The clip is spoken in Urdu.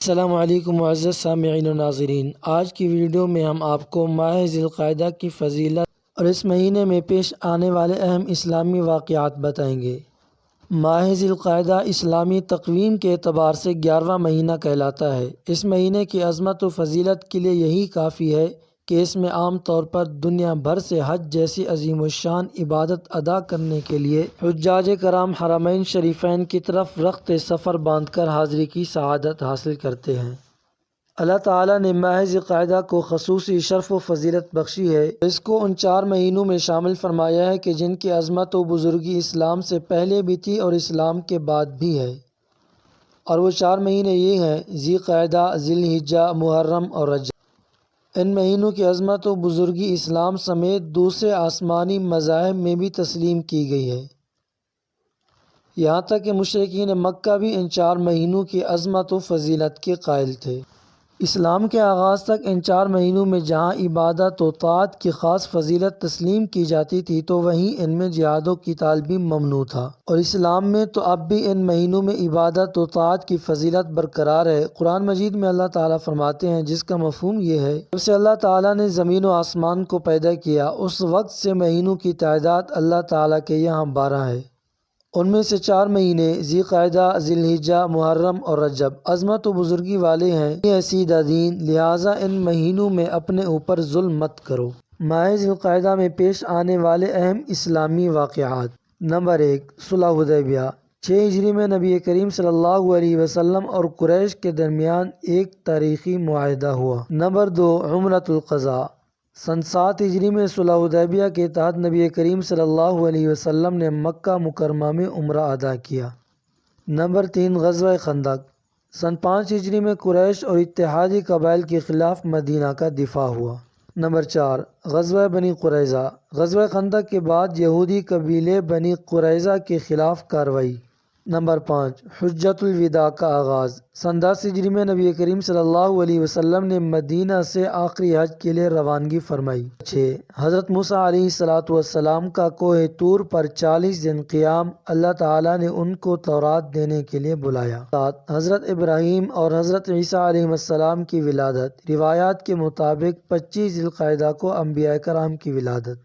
السلام علیکم معزز سامعین و ناظرین، آج کی ویڈیو میں ہم آپ کو ماہ ذی القعدہ کی فضیلت اور اس مہینے میں پیش آنے والے اہم اسلامی واقعات بتائیں گے۔ ماہ ذی القعدہ اسلامی تقویم کے اعتبار سے 11واں مہینہ کہلاتا ہے۔ اس مہینے کی عظمت و فضیلت کے لیے یہی کافی ہے کہ اس میں عام طور پر دنیا بھر سے حج جیسی عظیم الشان عبادت ادا کرنے کے لیے حجاج کرام حرمین شریفین کی طرف رخت سفر باندھ کر حاضری کی سعادت حاصل کرتے ہیں۔ اللہ تعالیٰ نے ماہ ذی القعدہ کو خصوصی شرف و فضیلت بخشی ہے۔ اس کو ان 4 مہینوں میں شامل فرمایا ہے کہ جن کی عظمت و بزرگی اسلام سے پہلے بھی تھی اور اسلام کے بعد بھی ہے، اور وہ 4 مہینے یہ ہیں: ذی القعدہ، ذی الحجہ، محرم اور رجب۔ ان مہینوں کی عظمت و بزرگی اسلام سمیت دوسرے آسمانی مذاہب میں بھی تسلیم کی گئی ہے، یہاں تک کہ مشرکین مکہ بھی ان 4 مہینوں کی عظمت و فضیلت کے قائل تھے۔ اسلام کے آغاز تک ان 4 مہینوں میں جہاں عبادت و طاعت کی خاص فضیلت تسلیم کی جاتی تھی تو وہیں ان میں جہاد و قتال بھی ممنوع تھا، اور اسلام میں تو اب بھی ان مہینوں میں عبادت و طاعت کی فضیلت برقرار ہے۔ قرآن مجید میں اللہ تعالیٰ فرماتے ہیں، جس کا مفہوم یہ ہے: جب سے اللہ تعالیٰ نے زمین و آسمان کو پیدا کیا اس وقت سے مہینوں کی تعداد اللہ تعالیٰ کے یہاں 12 ہے۔ ان میں سے 4 مہینے ذی القعدہ، ذی الحجہ، محرم اور رجب عظمت و بزرگی والے ہیں۔ یہ سیدھا دین، لہٰذا ان مہینوں میں اپنے اوپر ظلم مت کرو۔ ماہ ذی القعدہ میں پیش آنے والے اہم اسلامی واقعات: نمبر 1، صلح حدیبیہ۔ 6 ہجری میں نبی کریم صلی اللہ علیہ وسلم اور قریش کے درمیان ایک تاریخی معاہدہ ہوا۔ نمبر 2، عمرۃ القضاء۔ سن 7 ہجری میں صلح حدیبیہ کے تحت نبی کریم صلی اللہ علیہ وسلم نے مکہ مکرمہ میں عمرہ ادا کیا۔ نمبر 3، غزوہ خندق۔ سن 5 ہجری میں قریش اور اتحادی قبائل کے خلاف مدینہ کا دفاع ہوا۔ نمبر 4، غزوہ بنی قریظہ۔ غزوہ خندق کے بعد یہودی قبیلے بنی قریظہ کے خلاف کارروائی۔ نمبر 5، حجۃ الوداع کا آغاز۔ سن 10 ہجری میں نبی کریم صلی اللہ علیہ وسلم نے مدینہ سے آخری حج کے لیے روانگی فرمائی۔ 6، حضرت موسیٰ علیہ السلام کا کوہ طور پر 40 دن قیام۔ اللہ تعالیٰ نے ان کو تورات دینے کے لیے بلایا۔ 7، حضرت ابراہیم اور حضرت عیسیٰ علیہ السلام کی ولادت۔ روایات کے مطابق 25 ذی القعدہ کو انبیاء کرام کی ولادت